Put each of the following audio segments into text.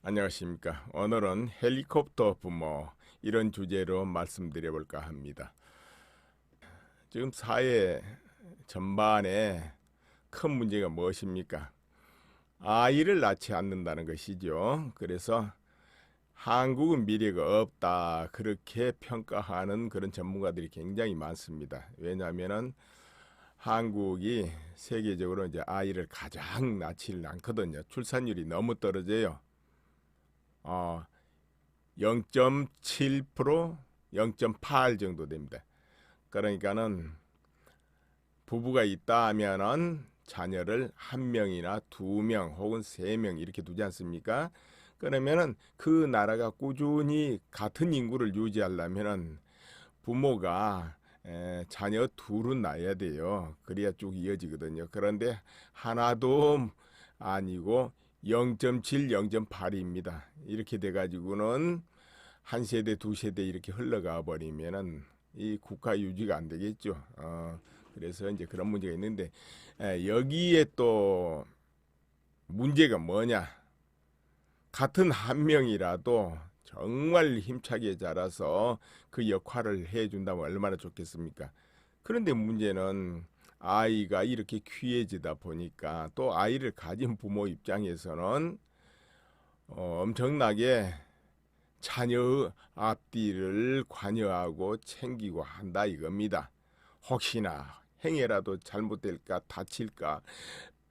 안녕하십니까. 오늘은 헬리콥터 부모 이런 주제로 말씀드려 볼까 합니다. 지금 사회 전반에 큰 문제가 무엇입니까? 아이를 낳지 않는다는 것이죠. 그래서 한국은 미래가 없다 그렇게 평가하는 그런 전문가들이 굉장히 많습니다. 왜냐하면은 한국이 세계적으로 이제 아이를 가장 낳지를 않거든요. 출산율이 너무 떨어져요. 어, 0.7%, 0.8 정도 됩니다. 그러니까는 부부가 있다 하면은 자녀를 한 명이나 두 명 혹은 세 명 이렇게 두지 않습니까? 그러면은 그 나라가 꾸준히 같은 인구를 유지하려면은 부모가 자녀 둘은 낳아야 돼요. 그래야 쭉 이어지거든요. 그런데 하나도 아니고 0.7, 0.8입니다. 이렇게 돼가지고는 한 세대, 두 세대 이렇게 흘러가 버리면은 이 국가 유지가 안 되겠죠. 그래서 이제 그런 문제가 있는데 여기에 또 문제가 뭐냐? 같은 한 명이라도 정말 힘차게 자라서 그 역할을 해준다면 얼마나 좋겠습니까? 그런데 문제는 아이가 이렇게 귀해지다 보니까 또 아이를 가진 부모 입장에서는 엄청나게 자녀의 앞뒤를 관여하고 챙기고 한다 이겁니다. 혹시나 행여라도 잘못될까 다칠까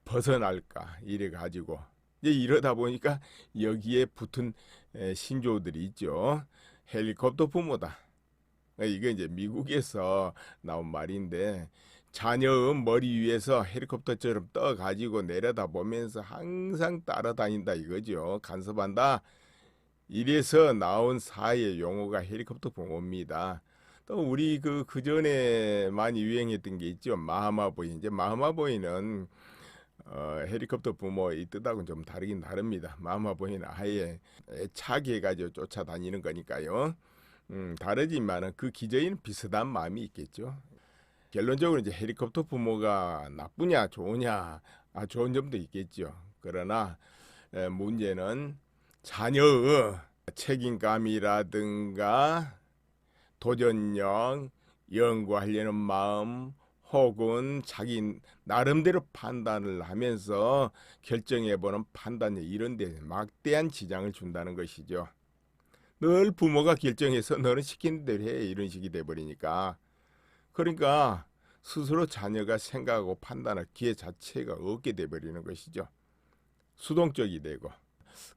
벗어날까 이래 가지고 이제 이러다 보니까 여기에 붙은 신조어들이 있죠. 헬리콥터 부모다. 이게 이제 미국에서 나온 말인데 자녀의 머리 위에서 헬리콥터처럼 떠 가지고 내려다 보면서 항상 따라다닌다 이거죠. 간섭한다. 이래서 나온 사회 용어가 헬리콥터 부모입니다. 또 우리 그 전에 많이 유행했던 게 있죠. 마하마보이. 이제 마하마보이는 헬리콥터 부모의 뜻하고는 좀 다르긴 다릅니다. 마하마보이는 아예 애착 해가지고 쫓아다니는 거니까요. 다르지만은 그 기저에는 비슷한 마음이 있겠죠. 결론적으로 이제 헬리콥터 부모가 나쁘냐 좋으냐 좋은 점도 있겠죠. 그러나 문제는 자녀의 책임감이라든가 도전력, 연구하려는 마음 혹은 자기 나름대로 판단을 하면서 결정해보는 판단력 이런 데 막대한 지장을 준다는 것이죠. 늘 부모가 결정해서 너는 시키는 대로 해 이런 식이 돼버리니까 그러니까 스스로 자녀가 생각하고 판단할 기회 자체가 없게 돼버리는 것이죠. 수동적이 되고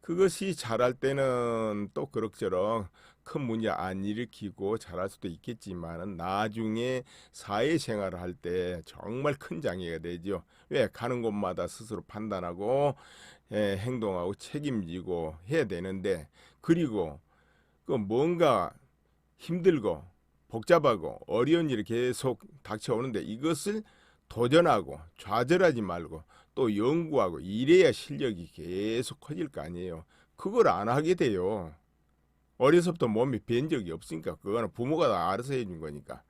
그것이 잘할 때는 또 그럭저럭 큰 문제 안 일으키고 잘할 수도 있겠지만은 나중에 사회생활을 할 때 정말 큰 장애가 되죠. 왜 가는 곳마다 스스로 판단하고 행동하고 책임지고 해야 되는데 그리고 그 뭔가 힘들고 복잡하고 어려운 일이 계속 닥쳐오는데 이것을 도전하고 좌절하지 말고 또 연구하고 이래야 실력이 계속 커질 거 아니에요. 그걸 안 하게 돼요. 어려서부터 몸이 밴 적이 없으니까 그거는 부모가 다 알아서 해준 거니까.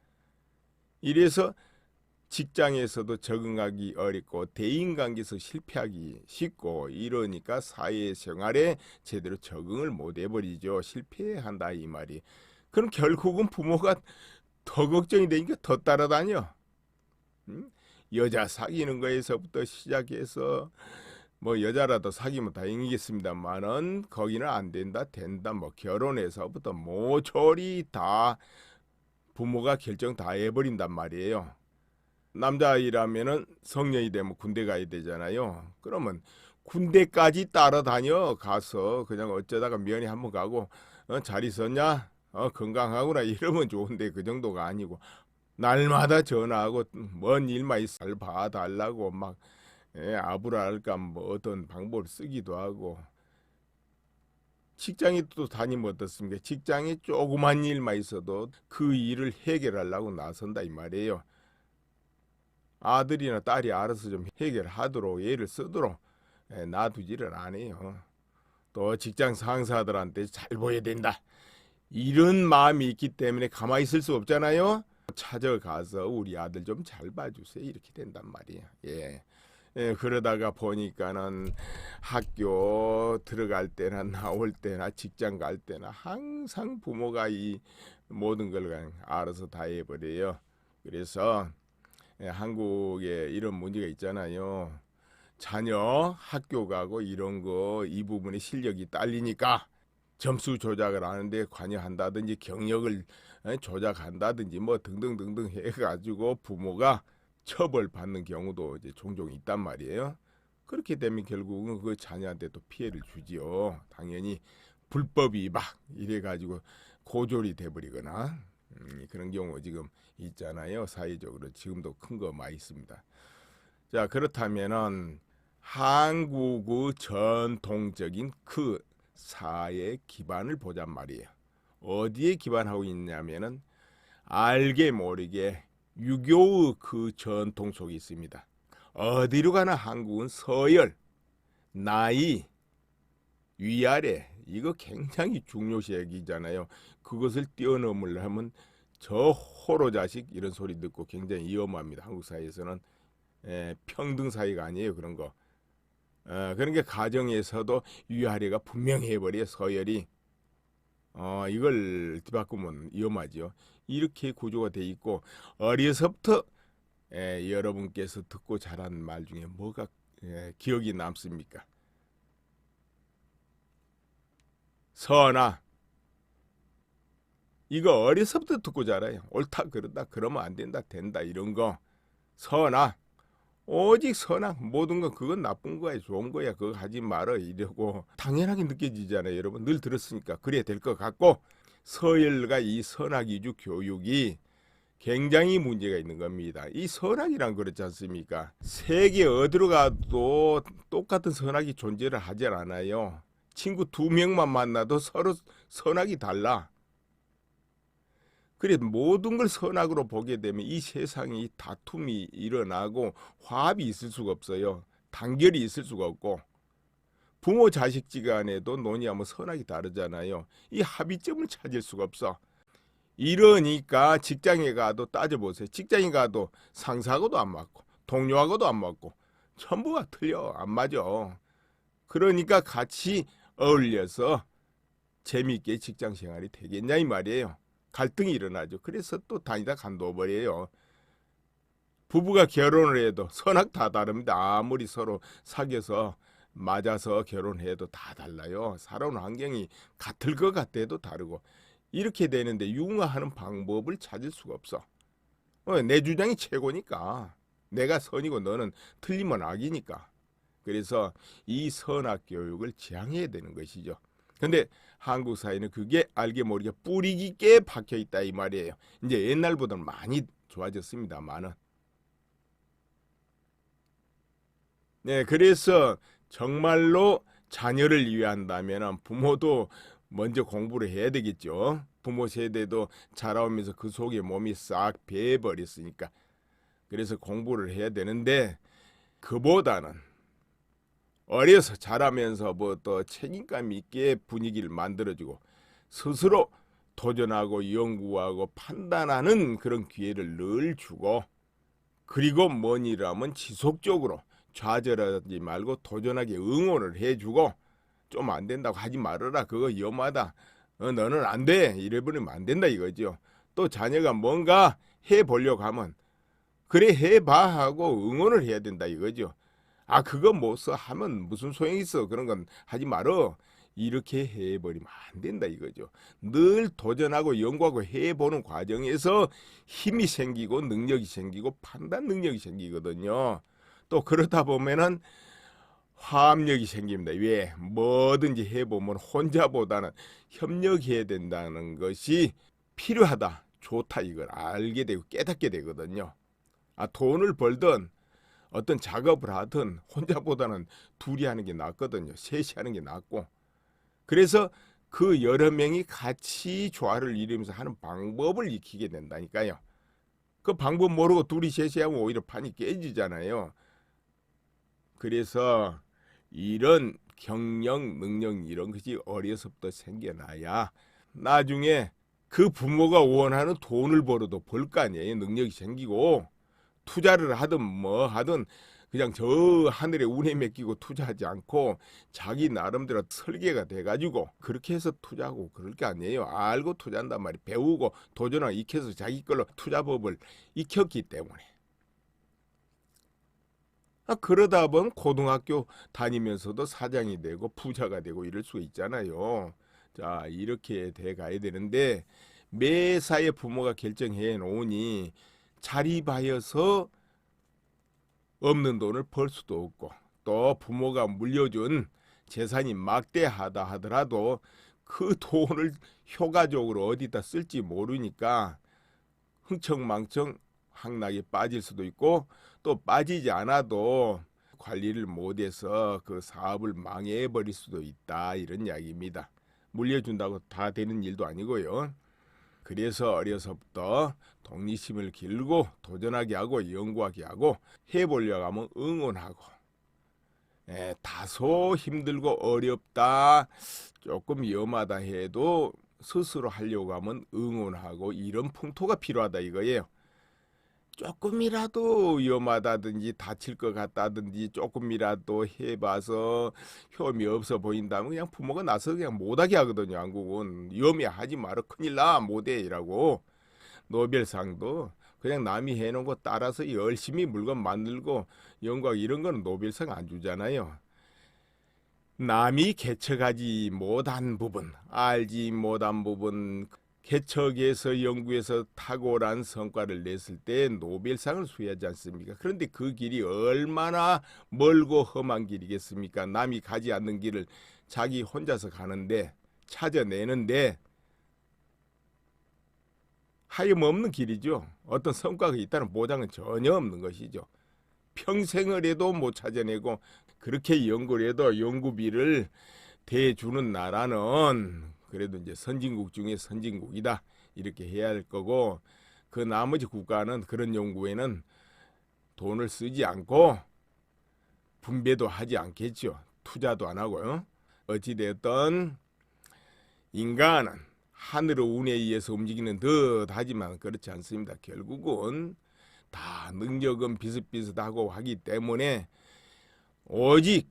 이래서 직장에서도 적응하기 어렵고 대인관계에서 실패하기 쉽고 이러니까 사회생활에 제대로 적응을 못 해버리죠. 실패한다 이 말이. 그럼 결국은 부모가 더 걱정이 되니까 더 따라다녀. 응? 여자 사귀는 거에서부터 시작해서 뭐 여자라도 사귀면 다행이겠습니다만은 거기는 안 된다 된다 뭐 결혼해서부터 모조리 다 부모가 결정 다 해버린단 말이에요. 남자아이라면은 성년이 되면 군대 가야 되잖아요. 그러면 군대까지 따라다녀 가서 그냥 어쩌다가 면회 한번 가고 잘 있었냐? 건강하구나 이러면 좋은데 그 정도가 아니고 날마다 전화하고 뭔 일만 있어 봐달라고 막 아부랄까 뭐 어떤 방법을 쓰기도 하고 직장에 또 다니면 어떻습니까? 직장에 조그만 일만 있어도 그 일을 해결하려고 나선다 이 말이에요. 아들이나 딸이 알아서 좀 해결하도록 예를 쓰도록 놔두지를 안 해요. 또 직장 상사들한테 잘 보여야 된다. 이런 마음이 있기 때문에 가만히 있을 수 없잖아요. 찾아가서 우리 아들 좀 잘 봐주세요. 이렇게 된단 말이에요. 예. 그러다가 보니까는 학교 들어갈 때나 나올 때나 직장 갈 때나 항상 부모가 이 모든 걸 그냥 알아서 다 해버려요. 그래서 한국에 이런 문제가 있잖아요. 자녀 학교 가고 이런 거 이 부분에 실력이 딸리니까 점수 조작을 하는데 관여한다든지 경력을 조작한다든지 뭐 등등등등 해가지고 부모가 처벌받는 경우도 이제 종종 있단 말이에요. 그렇게 되면 결국은 그 자녀한테 또 피해를 주지요. 당연히 불법 위반 이래가지고 고졸이 돼버리거나 그런 경우 지금 있잖아요. 사회적으로 지금도 큰 거 많이 있습니다. 자, 그렇다면은 한국의 전통적인 그 사회 기반을 보잔 말이에요. 어디에 기반하고 있냐면은 알게 모르게 유교의 그 전통 속에 있습니다. 어디로 가나 한국은 서열, 나이, 위아래 이거 굉장히 중요시하기잖아요. 그것을 뛰어넘으려면 저 호로 자식 이런 소리 듣고 굉장히 위험합니다. 한국 사회에서는 평등 사회가 아니에요. 그런 거. 그러니까 가정에서도 위아래가 분명히 해버려 서열이. 이걸 뒤바꾸면 위험하죠. 이렇게 구조가 돼 있고 어려서부터 여러분께서 듣고 자란 말 중에 뭐가 기억이 남습니까? 선아. 이거 어려서부터 듣고 자라요. 옳다 그러다 그러면 안 된다 된다 이런 거. 선아. 오직 선악 모든 건 그건 나쁜 거야 좋은 거야 그거 하지 말어 이러고 당연하게 느껴지잖아요. 여러분 늘 들었으니까 그래야 될 것 같고 서열과 이 선악 위주 교육이 굉장히 문제가 있는 겁니다. 이 선악이란 그렇지 않습니까? 세계 어디로 가도 똑같은 선악이 존재를 하지 않아요. 친구 2명만 만나도 서로 선악이 달라. 그래 모든 걸 선악으로 보게 되면 이 세상에 다툼이 일어나고 화합이 있을 수가 없어요. 단결이 있을 수가 없고 부모 자식지간에도 논의하면 선악이 다르잖아요. 이 합의점을 찾을 수가 없어. 이러니까 직장에 가도 따져보세요. 직장에 가도 상사하고도 안 맞고 동료하고도 안 맞고 전부가 틀려 안 맞아. 그러니까 같이 어울려서 재미있게 직장 생활이 되겠냐 이 말이에요. 갈등이 일어나죠. 그래서 또 다니다 간둬버려요. 부부가 결혼을 해도 선악 다 다릅니다. 아무리 서로 사귀어서 맞아서 결혼해도 다 달라요. 살아오는 환경이 같을 것 같아도 다르고 이렇게 되는데 융화하는 방법을 찾을 수가 없어. 내 주장이 최고니까. 내가 선이고 너는 틀리면 악이니까. 그래서 이 선악 교육을 지향해야 되는 것이죠. 근데 한국 사회는 그게 알게 모르게 뿌리 깊게 박혀 있다 이 말이에요. 이제 옛날보다는 많이 좋아졌습니다만은. 네, 그래서 정말로 자녀를 위한다면 부모도 먼저 공부를 해야 되겠죠. 부모 세대도 자라오면서 그 속에 몸이 싹 배어버렸으니까. 그래서 공부를 해야 되는데 그보다는 어려서 자라면서 뭐 또 책임감 있게 분위기를 만들어주고 스스로 도전하고 연구하고 판단하는 그런 기회를 늘 주고 그리고 뭔 일을 하면 지속적으로 좌절하지 말고 도전하게 응원을 해주고 좀 안 된다고 하지 말아라 그거 위험하다 너는 안 돼 이래버리면 안 된다 이거죠. 또 자녀가 뭔가 해보려고 하면 그래 해봐 하고 응원을 해야 된다 이거죠. 아 그거 못 써 하면 무슨 소용이 있어 그런 건 하지 말어 이렇게 해버리면 안 된다 이거죠. 늘 도전하고 연구하고 해보는 과정에서 힘이 생기고 능력이 생기고 판단 능력이 생기거든요. 또 그러다 보면은 화합력이 생깁니다. 왜? 뭐든지 해보면 혼자보다는 협력해야 된다는 것이 필요하다 좋다 이걸 알게 되고 깨닫게 되거든요. 아 돈을 벌든 어떤 작업을 하든 혼자보다는 둘이 하는 게 낫거든요. 셋이 하는 게 낫고. 그래서 그 여러 명이 같이 조화를 이루면서 하는 방법을 익히게 된다니까요. 그 방법 모르고 둘이 셋이 하면 오히려 판이 깨지잖아요. 그래서 이런 경력, 능력 이런 것이 어려서부터 생겨나야 나중에 그 부모가 원하는 돈을 벌어도 벌 거 아니에요. 능력이 생기고 투자를 하든 뭐 하든 그냥 저 하늘의 운에 맡기고 투자하지 않고 자기 나름대로 설계가 돼가지고 그렇게 해서 투자하고 그럴 게 아니에요. 알고 투자한단 말이에요. 배우고 도전하고 익혀서 자기 걸로 투자법을 익혔기 때문에. 그러다 보면 고등학교 다니면서도 사장이 되고 부자가 되고 이럴 수가 있잖아요. 자, 이렇게 돼 가야 되는데 매사에 부모가 결정해 놓으니 자립하여서 없는 돈을 벌 수도 없고 또 부모가 물려준 재산이 막대하다 하더라도 그 돈을 효과적으로 어디다 쓸지 모르니까 흥청망청 황락에 빠질 수도 있고 또 빠지지 않아도 관리를 못해서 그 사업을 망해버릴 수도 있다 이런 이야기입니다. 물려준다고 다 되는 일도 아니고요. 그래서 어려서부터 독립심을 기르고 도전하게 하고 연구하게 하고 해보려고 하면 응원하고 다소 힘들고 어렵다 조금 위험하다 해도 스스로 하려고 하면 응원하고 이런 풍토가 필요하다 이거예요. 조금이라도 위험하다든지 다칠 것 같다든지 조금이라도 해봐서 효험이 없어 보인다면 그냥 부모가 나서 그냥 못하게 하거든요. 한국은 위험해하지 마라 큰일 나 못해 이라고. 노벨상도 그냥 남이 해놓은 거 따라서 열심히 물건 만들고 연구하고 이런 거는 노벨상 안 주잖아요. 남이 개척하지 못한 부분, 알지 못한 부분, 개척에서 연구에서 탁월한 성과를 냈을 때 노벨상을 수여하지 않습니까? 그런데 그 길이 얼마나 멀고 험한 길이겠습니까? 남이 가지 않는 길을 자기 혼자서 가는데 찾아내는데 하염없는 길이죠. 어떤 성과가 있다는 보장은 전혀 없는 것이죠. 평생을 해도 못 찾아내고 그렇게 연구를 해도 연구비를 대주는 나라는 그래도 이제 선진국 중에 선진국이다 이렇게 해야 할 거고 그 나머지 국가는 그런 연구에는 돈을 쓰지 않고 분배도 하지 않겠죠. 투자도 안 하고요. 어찌되었든 인간은 하늘의 운에 의해서 움직이는 듯하지만 그렇지 않습니다. 결국은 다 능력은 비슷비슷하고 하기 때문에 오직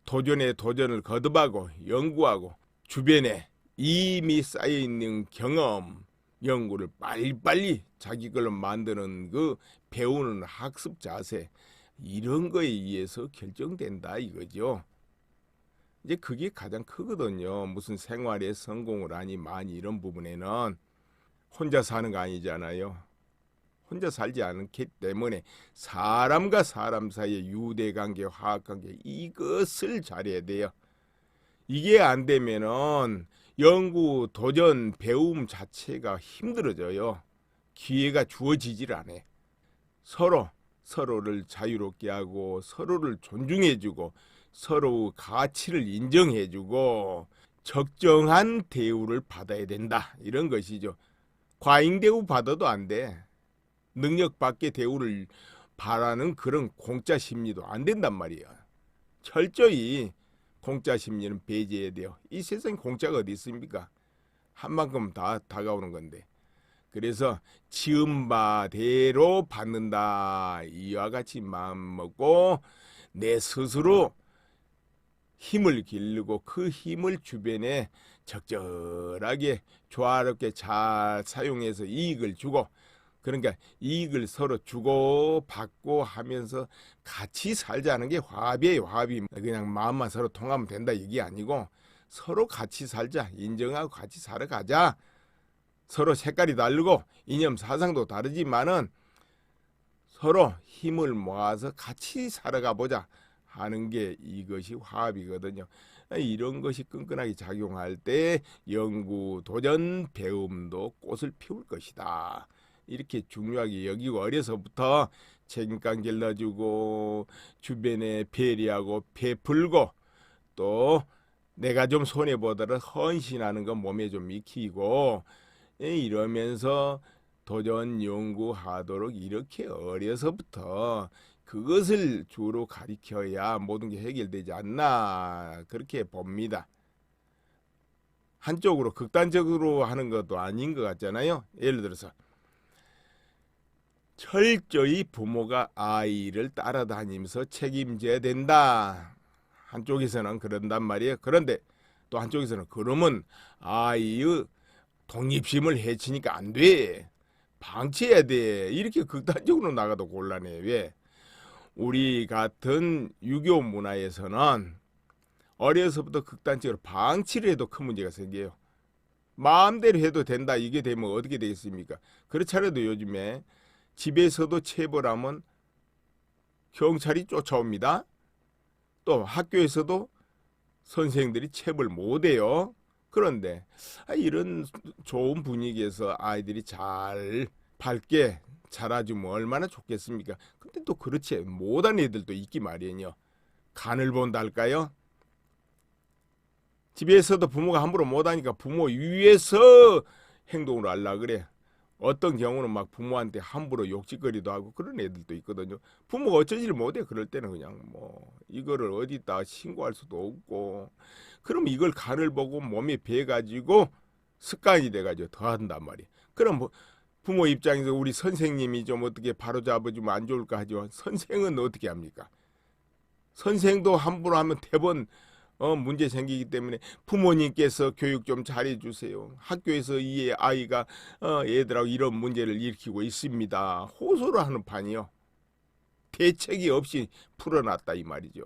도전에 도전을 거듭하고 연구하고 주변에 이미 쌓여있는 경험, 연구를 빨리빨리 자기 걸로 만드는 그 배우는 학습 자세 이런 거에 의해서 결정된다 이거죠. 이제 그게 가장 크거든요. 무슨 생활에 성공을 하니 많이 이런 부분에는 혼자 사는 거 아니잖아요. 혼자 살지 않기 때문에 사람과 사람 사이의 유대관계, 화학관계 이것을 잘해야 돼요. 이게 안 되면은 연구, 도전, 배움 자체가 힘들어져요. 기회가 주어지질 않아. 서로를 자유롭게 하고 서로를 존중해주고 서로 가치를 인정해주고 적정한 대우를 받아야 된다. 이런 것이죠. 과잉 대우 받아도 안 돼. 능력 밖의 대우를 바라는 그런 공짜 심리도 안 된단 말이에요. 철저히 공짜 심리는 배제해야 돼요. 이 세상에 공짜가 어디 있습니까? 한 만큼 다 다가오는 건데. 그래서 지은 바대로 받는다. 이와 같이 마음 먹고 내 스스로 힘을 기르고 그 힘을 주변에 적절하게 조화롭게 잘 사용해서 이익을 주고 그러니까 이익을 서로 주고 받고 하면서 같이 살자는 게 화합이에요. 화합이 그냥 마음만 서로 통하면 된다 이게 아니고 서로 같이 살자 인정하고 같이 살아가자. 서로 색깔이 다르고 이념 사상도 다르지만은 서로 힘을 모아서 같이 살아가 보자 하는 게 이것이 화합이거든요. 이런 것이 끈끈하게 작용할 때 연구, 도전, 배움도 꽃을 피울 것이다. 이렇게 중요하게 여기고 어려서부터 책임감 길러주고 주변에 배려하고 베풀고 또 내가 좀 손해보더라도 헌신하는 거 몸에 좀 익히고 이러면서 도전 연구하도록 이렇게 어려서부터 그것을 주로 가리켜야 모든 게 해결되지 않나 그렇게 봅니다. 한쪽으로 극단적으로 하는 것도 아닌 것 같잖아요. 예를 들어서 철저히 부모가 아이를 따라다니면서 책임져야 된다. 한쪽에서는 그런단 말이에요. 그런데 또 한쪽에서는 그러면 아이의 독립심을 해치니까 안 돼. 방치해야 돼. 이렇게 극단적으로 나가도 곤란해. 왜? 우리 같은 유교 문화에서는 어려서부터 극단적으로 방치를 해도 큰 문제가 생겨요. 마음대로 해도 된다. 이게 되면 어떻게 되겠습니까? 그렇지 않아도 요즘에 집에서도 체벌 하면 경찰이 쫓아옵니다. 또 학교에서도 선생들이 체벌 못해요. 그런데 이런 좋은 분위기에서 아이들이 잘 밝게 자라주면 얼마나 좋겠습니까? 근데 또 그렇지 못한 애들도 있기 마련이요. 간을 본다 할까요? 집에서도 부모가 함부로 못하니까 부모 위에서 행동을 하려 그래. 어떤 경우는 막 부모한테 함부로 욕짓거리도 하고 그런 애들도 있거든요. 부모가 어쩌지를 못해. 그럴 때는 그냥 뭐 이거를 어디다 신고할 수도 없고, 그럼 이걸 간을 보고 몸에 배가지고 습관이 돼가지고 더 한단 말이야. 그럼 뭐 부모 입장에서 우리 선생님이 좀 어떻게 바로잡아주면 안 좋을까 하죠. 선생은 어떻게 합니까? 선생도 함부로 하면 대번 문제 생기기 때문에 부모님께서 교육 좀 잘해주세요. 학교에서 이 아이가 애들하고 이런 문제를 일으키고 있습니다. 호소를 하는 판이요. 대책이 없이 풀어놨다 이 말이죠.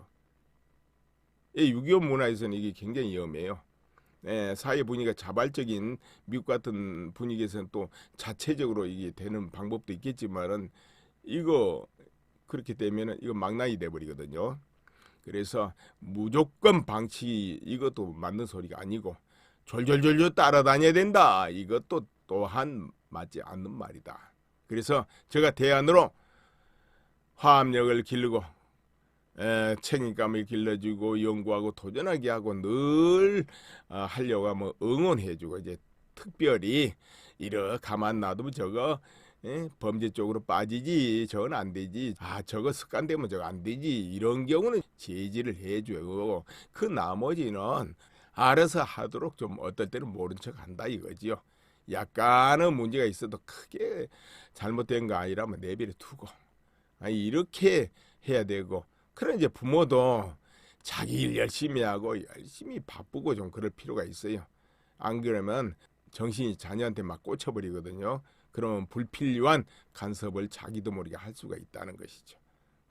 6.25 문화에서는 이게 굉장히 위험해요. 사회 분위기가 자발적인 미국 같은 분위기에서는 또 자체적으로 이게 되는 방법도 있겠지만은 이거 그렇게 되면은 이거 망나니 돼버리거든요. 그래서 무조건 방치 이것도 맞는 소리가 아니고 졸졸졸졸 따라다녀야 된다. 이것도 또한 맞지 않는 말이다. 그래서 제가 대안으로 화합력을 기르고 책임감을 길러주고 연구하고 도전하게 하고 늘 하려고 하면 응원해주고 이제 특별히 이러 가만 놔두면 저거 범죄 쪽으로 빠지지 저건 안 되지 저거 습관되면 저거 안 되지 이런 경우는 제지를 해줘요. 그 나머지는 알아서 하도록 좀 어떨 때는 모른 척 한다 이거지요. 약간의 문제가 있어도 크게 잘못된 거 아니라면 내버려 두고 이렇게 해야 되고, 그런 이제 부모도 자기 일 열심히 하고 열심히 바쁘고 좀 그럴 필요가 있어요. 안 그러면 정신이 자녀한테 막 꽂혀버리거든요. 그러면 불필요한 간섭을 자기도 모르게 할 수가 있다는 것이죠.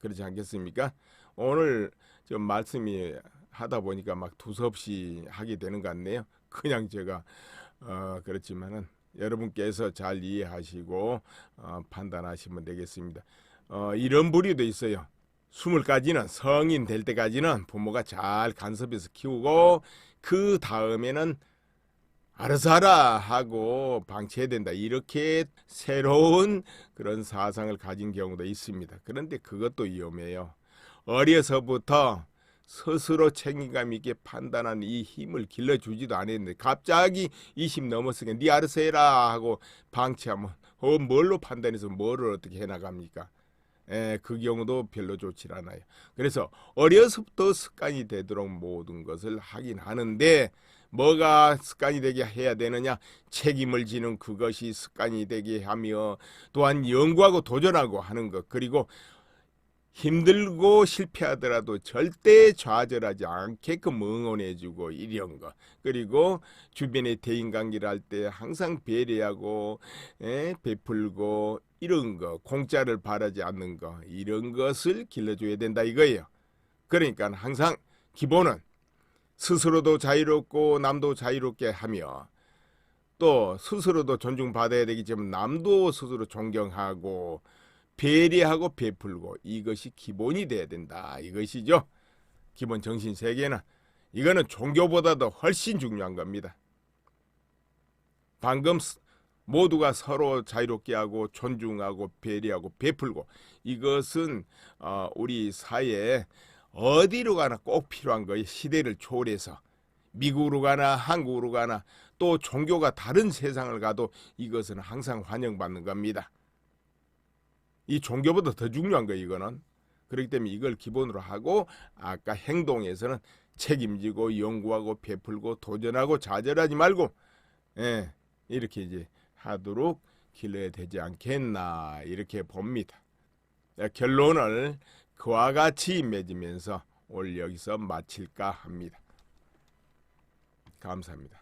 그렇지 않겠습니까? 오늘 좀 말씀이 하다 보니까 막 두서없이 하게 되는 것 같네요. 그냥 제가 그렇지만은 여러분께서 잘 이해하시고 판단하시면 되겠습니다. 이런 부류도 있어요. 20까지는 성인 될 때까지는 부모가 잘 간섭해서 키우고 그 다음에는 알아서 하라 하고 방치해야 된다. 이렇게 새로운 그런 사상을 가진 경우도 있습니다. 그런데 그것도 위험해요. 어려서부터 스스로 책임감 있게 판단하는 이 힘을 길러주지도 않았는데 갑자기 20 넘었으니까 네 알아서 해라 하고 방치하면 뭘로 판단해서 뭐를 어떻게 해나갑니까? 그 경우도 별로 좋지 않아요. 그래서 어려서부터 습관이 되도록 모든 것을 하긴 하는데 뭐가 습관이 되게 해야 되느냐? 책임을 지는 그것이 습관이 되게 하며 또한 연구하고 도전하고 하는 것, 그리고 힘들고 실패하더라도 절대 좌절하지 않게끔 응원해주고 이런 거, 그리고 주변의 대인관계를 할 때 항상 배려하고 베풀고 이런 거, 공짜를 바라지 않는 거, 이런 것을 길러줘야 된다 이거예요. 그러니까 항상 기본은 스스로도 자유롭고 남도 자유롭게 하며 또 스스로도 존중받아야 되겠지만 남도 스스로 존경하고 배려하고 베풀고 이것이 기본이 돼야 된다 이것이죠. 기본 정신 세계는 이거는 종교보다도 훨씬 중요한 겁니다. 방금 모두가 서로 자유롭게 하고 존중하고 배려하고 베풀고 이것은 우리 사회에 어디로 가나 꼭 필요한 거예요. 시대를 초월해서 미국으로 가나 한국으로 가나 또 종교가 다른 세상을 가도 이것은 항상 환영받는 겁니다. 이 종교보다 더 중요한 거예요. 이거는. 그렇기 때문에 이걸 기본으로 하고 아까 행동에서는 책임지고 연구하고 베풀고 도전하고 좌절하지 말고 이렇게 이제 하도록 길러야 되지 않겠나 이렇게 봅니다. 결론을 그와 같이 맺으면서 오늘 여기서 마칠까 합니다. 감사합니다.